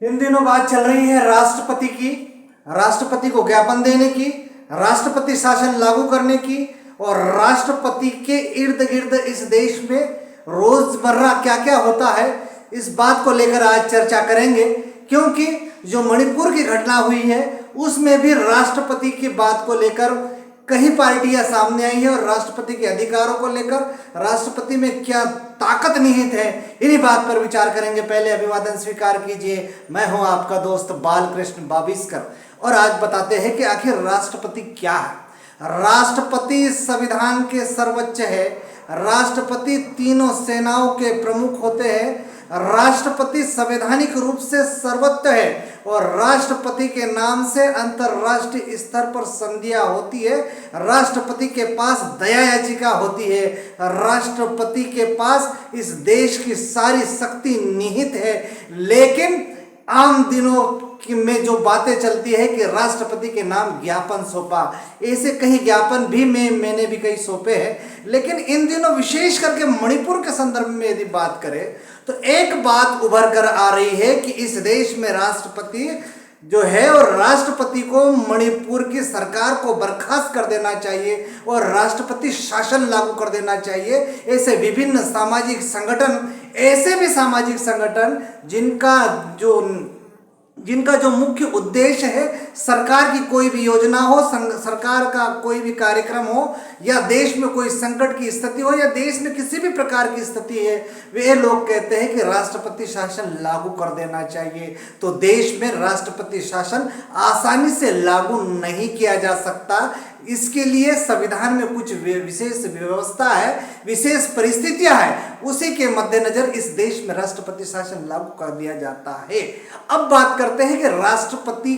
इन दिनों बात चल रही है राष्ट्रपति की, राष्ट्रपति को ज्ञापन देने की, राष्ट्रपति शासन लागू करने की और राष्ट्रपति के इर्द गिर्द इस देश में रोजमर्रा क्या क्या होता है, इस बात को लेकर आज चर्चा करेंगे। क्योंकि जो मणिपुर की घटना हुई है उसमें भी राष्ट्रपति की बात को लेकर कई पार्टियां सामने आई है और राष्ट्रपति के अधिकारों को लेकर राष्ट्रपति में क्या ताकत निहित है, इन्हीं बात पर विचार करेंगे। पहले अभिवादन स्वीकार कीजिए, मैं हूं आपका दोस्त बालकृष्ण बाविस्कर और आज बताते हैं कि आखिर राष्ट्रपति क्या है। राष्ट्रपति संविधान के सर्वोच्च है, राष्ट्रपति तीनों सेनाओं के प्रमुख होते हैं, राष्ट्रपति संवैधानिक रूप से सर्वोच्च है और राष्ट्रपति के नाम से अंतरराष्ट्रीय स्तर पर संधियां होती है। राष्ट्रपति के पास दया याचिका होती है, राष्ट्रपति के पास इस देश की सारी शक्ति निहित है। लेकिन आम दिनों में जो बातें चलती है कि राष्ट्रपति के नाम ज्ञापन सौंपा, ऐसे कई ज्ञापन भी मैंने भी कई सौंपे हैं। लेकिन इन दिनों विशेष करके मणिपुर के संदर्भ में यदि बात करें तो एक बात उभर कर आ रही है कि इस देश में राष्ट्रपति जो है और राष्ट्रपति को मणिपुर की सरकार को बर्खास्त कर देना चाहिए और राष्ट्रपति शासन लागू कर देना चाहिए। ऐसे विभिन्न सामाजिक संगठन, ऐसे भी सामाजिक संगठन जिनका जो मुख्य उद्देश्य है सरकार की कोई भी योजना हो, सरकार का कोई भी कार्यक्रम हो या देश में कोई संकट की स्थिति हो या देश में किसी भी प्रकार की स्थिति है, वे लोग कहते हैं कि राष्ट्रपति शासन लागू कर देना चाहिए। तो देश में राष्ट्रपति शासन आसानी से लागू नहीं किया जा सकता। इसके लिए संविधान में कुछ विशेष व्यवस्था है, विशेष परिस्थितियां हैं, उसी के मद्देनजर इस देश में राष्ट्रपति शासन लागू कर दिया जाता है। अब बात करते हैं कि राष्ट्रपति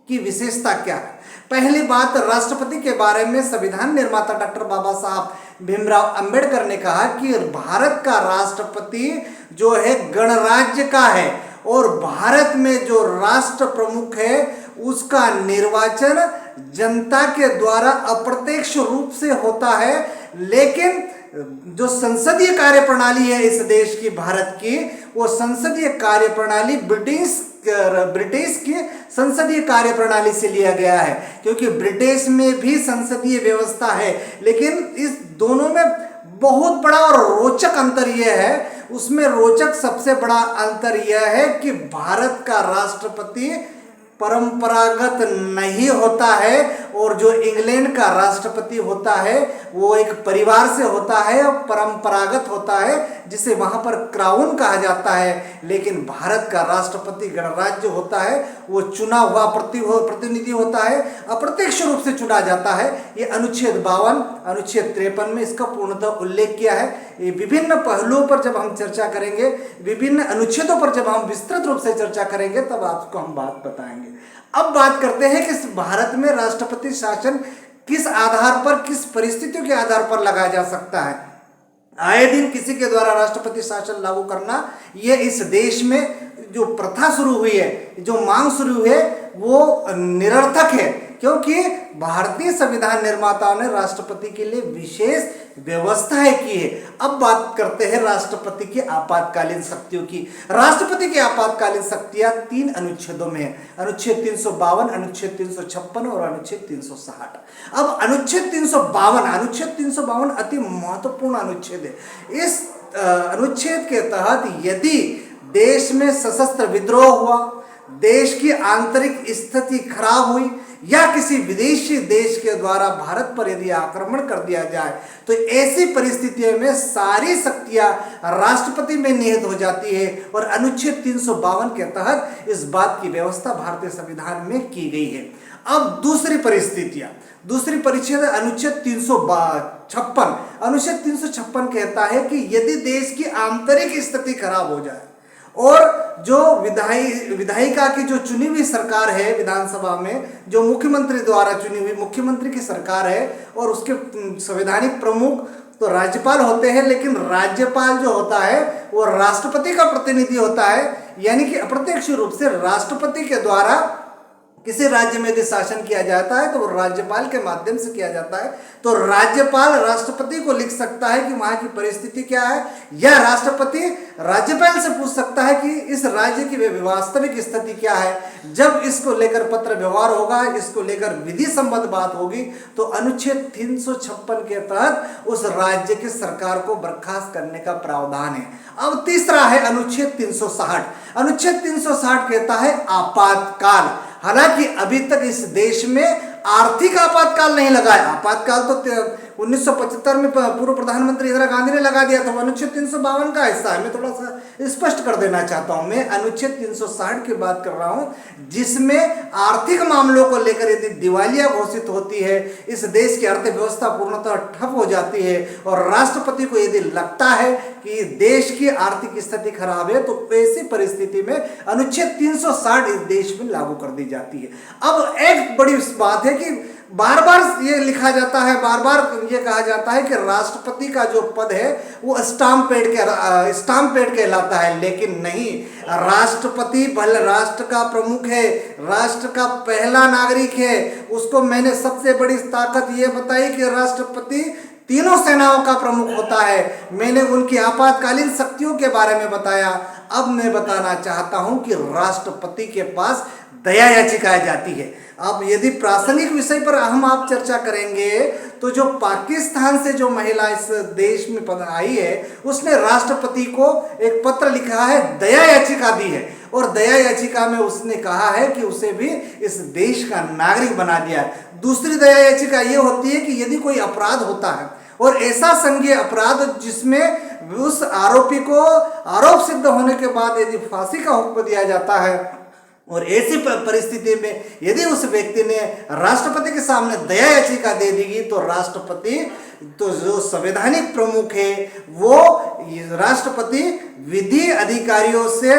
की विशेषता क्या है। पहली बात, राष्ट्रपति के बारे में संविधान निर्माता डॉक्टर बाबा साहब भीमराव अंबेडकर ने कहा कि भारत का राष्ट्रपति जो है गणराज्य का है और भारत में जो राष्ट्र प्रमुख है उसका निर्वाचन जनता के द्वारा अप्रत्यक्ष रूप से होता है। लेकिन जो संसदीय कार्यप्रणाली है इस देश की, भारत की, वो संसदीय कार्यप्रणाली ब्रिटिश की संसदीय कार्यप्रणाली से लिया गया है। क्योंकि ब्रिटिश में भी संसदीय व्यवस्था है, लेकिन इस दोनों में बहुत बड़ा और रोचक अंतर यह है, उसमें रोचक सबसे बड़ा अंतर यह है कि भारत का राष्ट्रपति परंपरागत नहीं होता है और जो इंग्लैंड का राष्ट्रपति होता है वो एक परिवार से होता है और परंपरागत होता है, जिसे वहां पर क्राउन कहा जाता है। लेकिन भारत का राष्ट्रपति गणराज्य होता है, वो चुना हुआ प्रतिनिधि होता है, अप्रत्यक्ष रूप से चुना जाता है। ये अनुच्छेद 52, अनुच्छेद 53 में इसका पूर्णतः उल्लेख किया है। ये विभिन्न पहलुओं पर जब हम चर्चा करेंगे, विभिन्न अनुच्छेदों पर जब हम विस्तृत रूप से चर्चा करेंगे, तब आपको हम बात बताएंगे। अब बात करते हैं कि भारत में राष्ट्रपति शासन किस आधार पर, किस परिस्थितियों के आधार पर लगाया जा सकता है। आए दिन किसी के द्वारा राष्ट्रपति शासन लागू करना, यह इस देश में जो प्रथा शुरू हुई है, जो मांग शुरू हुई है, वो निरर्थक है। क्योंकि भारतीय संविधान निर्माताओं ने राष्ट्रपति के लिए विशेष व्यवस्थाएं की है। अब बात करते हैं राष्ट्रपति की आपातकालीन शक्तियों की। राष्ट्रपति की आपातकालीन शक्तियां 3 अनुच्छेदों में है, अनुच्छेद 352, अनुच्छेद 356 और अनुच्छेद 360। अब अनुच्छेद 352 अति महत्वपूर्ण अनुच्छेद है। इस अनुच्छेद के तहत यदि देश में सशस्त्र विद्रोह हुआ, देश की आंतरिक स्थिति खराब हुई या किसी विदेशी देश के द्वारा भारत पर यदि आक्रमण कर दिया जाए, तो ऐसी परिस्थितियों में सारी शक्तियां राष्ट्रपति में निहित हो जाती है और अनुच्छेद 352 के तहत इस बात की व्यवस्था भारतीय संविधान में की गई है। अब दूसरी परिच्छेद अनुच्छेद 356। अनुच्छेद 356 कहता है कि यदि देश की आंतरिक स्थिति खराब हो जाए और जो विधायिका की जो चुनी हुई सरकार है, विधानसभा में जो मुख्यमंत्री द्वारा चुनी हुई मुख्यमंत्री की सरकार है और उसके संवैधानिक प्रमुख तो राज्यपाल होते हैं, लेकिन राज्यपाल जो होता है वो राष्ट्रपति का प्रतिनिधि होता है। यानी कि अप्रत्यक्ष रूप से राष्ट्रपति के द्वारा किसी राज्य में यदि शासन किया जाता है तो वो राज्यपाल के माध्यम से किया जाता है। तो राज्यपाल राष्ट्रपति को लिख सकता है कि वहां की परिस्थिति क्या है, या राष्ट्रपति राज्यपाल से पूछ सकता है कि इस राज्य की वास्तविक स्थिति क्या है। जब इसको लेकर पत्र व्यवहार होगा, इसको लेकर विधि संबद्ध बात होगी, तो अनुच्छेद 356 के तहत उस राज्य की सरकार को बर्खास्त करने का प्रावधान है। अब तीसरा है अनुच्छेद 360। अनुच्छेद 360 कहता है आपातकाल। हालांकि अभी तक इस देश में आर्थिक आपातकाल नहीं लगा है। आपातकाल तो 1975 में पूर्व प्रधानमंत्री इंदिरा गांधी ने लगा दिया था, वो अनुच्छेद 352 का हिस्सा है। मैं थोड़ा सा स्पष्ट कर देना चाहता हूं, मैं अनुच्छेद 360 की बात कर रहा हूं, जिसमें आर्थिक मामलों को लेकर यदि दिवालिया घोषित होती है, इस देश की अर्थव्यवस्था पूर्णतः ठप हो जाती है और राष्ट्रपति को यदि लगता है कि देश की आर्थिक स्थिति खराब है, तो ऐसी परिस्थिति में अनुच्छेद 360 इस देश में लागू कर दी जाती है। अब एक बड़ी बात है कि बार बार ये लिखा जाता है, बार बार ये कहा जाता है कि राष्ट्रपति का जो पद है वो स्टाम्प पैड कहलाता है, लेकिन नहीं, राष्ट्रपति भले राष्ट्र का प्रमुख है, राष्ट्र का पहला नागरिक है। उसको मैंने सबसे बड़ी ताकत ये बताई कि राष्ट्रपति तीनों सेनाओं का प्रमुख होता है। मैंने उनकी आपातकालीन शक्तियों के बारे में बताया। अब मैं बताना चाहता हूं कि राष्ट्रपति के पास दया याचिकाएं जाती है। अब यदि प्रासंगिक विषय पर आप चर्चा करेंगे, तो जो पाकिस्तान से जो महिला इस देश में आई है, उसने राष्ट्रपति को एक पत्र लिखा है, दया याचिका दी है, और दया याचिका में उसने कहा है कि उसे भी इस देश का नागरिक बना दिया है। दूसरी दया याचिका ये होती है कि यदि कोई अपराध होता है और ऐसा संज्ञेय अपराध जिसमें उस आरोपी को आरोप सिद्ध होने के बाद यदि फांसी का हुक्म दिया जाता है, और ऐसी परिस्थिति में यदि उस व्यक्ति ने राष्ट्रपति के सामने दया याचिका दे देगी, तो राष्ट्रपति, तो जो संवैधानिक प्रमुख है, वो राष्ट्रपति विधि अधिकारियों से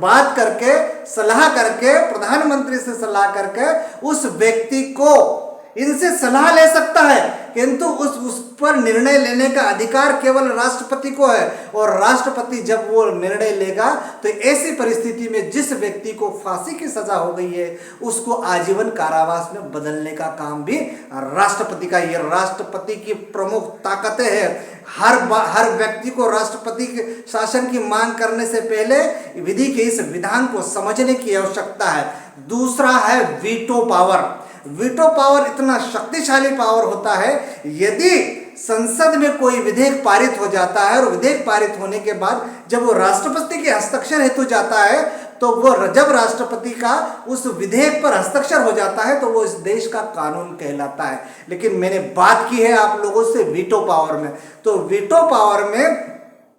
बात करके, सलाह करके, प्रधानमंत्री से सलाह करके उस व्यक्ति को इनसे सलाह ले सकता है, किंतु उस पर निर्णय लेने का अधिकार केवल राष्ट्रपति को है। और राष्ट्रपति जब वो निर्णय लेगा, तो ऐसी परिस्थिति में जिस व्यक्ति को फांसी की सजा हो गई है, उसको आजीवन कारावास में बदलने का काम भी राष्ट्रपति का, ये राष्ट्रपति की प्रमुख ताकतें हैं। हर व्यक्ति को राष्ट्रपति के शासन की मांग करने से पहले विधि के इस विधान को समझने की आवश्यकता है। दूसरा है वीटो पावर। वीटो पावर इतना शक्तिशाली पावर होता है, यदि संसद में कोई विधेयक पारित हो जाता है और विधेयक पारित होने के बाद जब वो राष्ट्रपति के हस्ताक्षर हेतु जाता है, तो वो जब राष्ट्रपति का उस विधेयक पर हस्ताक्षर हो जाता है, तो वो इस देश का कानून कहलाता है। लेकिन मैंने बात की है आप लोगों से वीटो पावर में, तो वीटो पावर में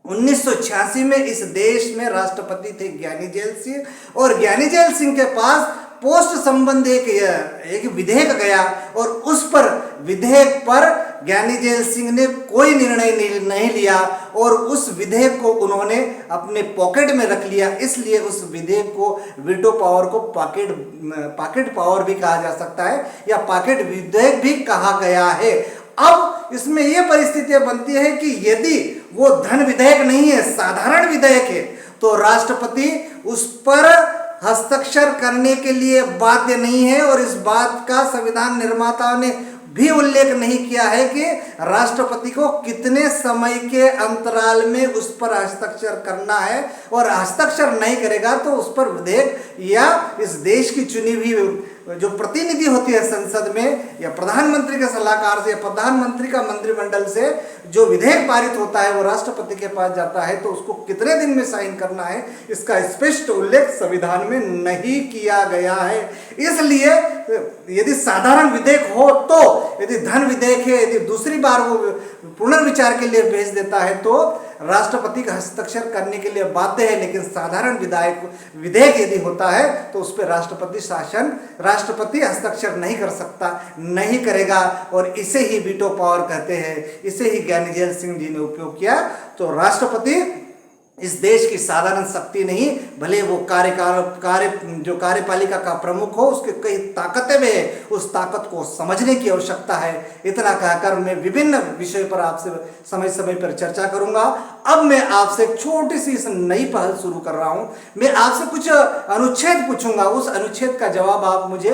1986 में इस देश में राष्ट्रपति थे ज्ञानी जैल सिंह, और ज्ञानी जैल सिंह के पास पोस्ट संबंधी एक विधेयक गया, और उस पर विधेयक पर ज्ञानी जैल सिंह ने कोई निर्णय नहीं लिया, और उस विधेयक को उन्होंने अपने पॉकेट में रख लिया। इसलिए उस विधेयक को, वीटो पावर को पॉकेट पावर भी कहा जा सकता है, या पॉकेट विधेयक भी कहा गया है। अब इसमें यह परिस्थितियां बनती है कि यदि वो धन विधेयक नहीं है, साधारण विधेयक है, तो राष्ट्रपति उस पर हस्ताक्षर करने के लिए बाध्य नहीं है। और इस बात का संविधान निर्माताओं ने भी उल्लेख नहीं किया है कि राष्ट्रपति को कितने समय के अंतराल में उस पर हस्ताक्षर करना है, और हस्ताक्षर नहीं करेगा तो उस पर विधेयक या इस देश की चुनी हुई जो प्रतिनिधि होती है संसद में, या प्रधानमंत्री के सलाहकार से, या प्रधानमंत्री का मंत्रिमंडल से जो विधेयक पारित होता है, वो राष्ट्रपति के पास जाता है, तो उसको कितने दिन में साइन करना है, इसका स्पष्ट उल्लेख संविधान में नहीं किया गया है। इसलिए यदि साधारण विधेयक हो, तो यदि धन विधेयक है, यदि दूसरी बार वो पुनर्विचार के लिए भेज देता है, तो राष्ट्रपति का हस्ताक्षर करने के लिए बाध्य है। लेकिन साधारण विधेयक यदि होता है, तो उस पर राष्ट्रपति हस्ताक्षर नहीं कर सकता, नहीं करेगा, और इसे ही वीटो पावर कहते हैं। इसे ही ज्ञानी जैल सिंह जी ने उपयोग किया। तो राष्ट्रपति इस देश की साधारण शक्ति नहीं, भले वो जो कार्यपालिका का प्रमुख हो, उसके कई ताकतें भी है, उस ताकत को समझने की आवश्यकता है। इतना कहकर मैं विभिन्न विषयों पर आपसे समय समय पर चर्चा करूंगा। अब मैं आपसे एक छोटी सी नई पहल शुरू कर रहा हूं। मैं आपसे कुछ अनुच्छेद पूछूंगा, उस अनुच्छेद का जवाब आप मुझे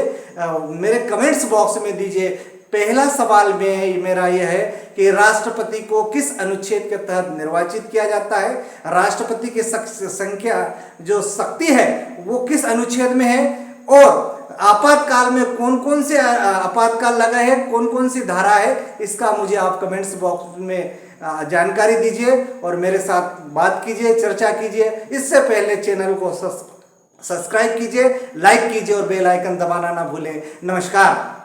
मेरे कमेंट्स बॉक्स में दीजिए। पहला सवाल में मेरा यह है कि राष्ट्रपति को किस अनुच्छेद के तहत निर्वाचित किया जाता है, राष्ट्रपति की संख्या जो शक्ति है वो किस अनुच्छेद में है, और आपातकाल में कौन कौन से आपातकाल लगा है, कौन कौन सी धारा है, इसका मुझे आप कमेंट्स बॉक्स में जानकारी दीजिए और मेरे साथ बात कीजिए, चर्चा कीजिए। इससे पहले चैनल को सब्सक्राइब कीजिए, लाइक कीजिए और बेल आइकन दबाना ना भूलें। नमस्कार।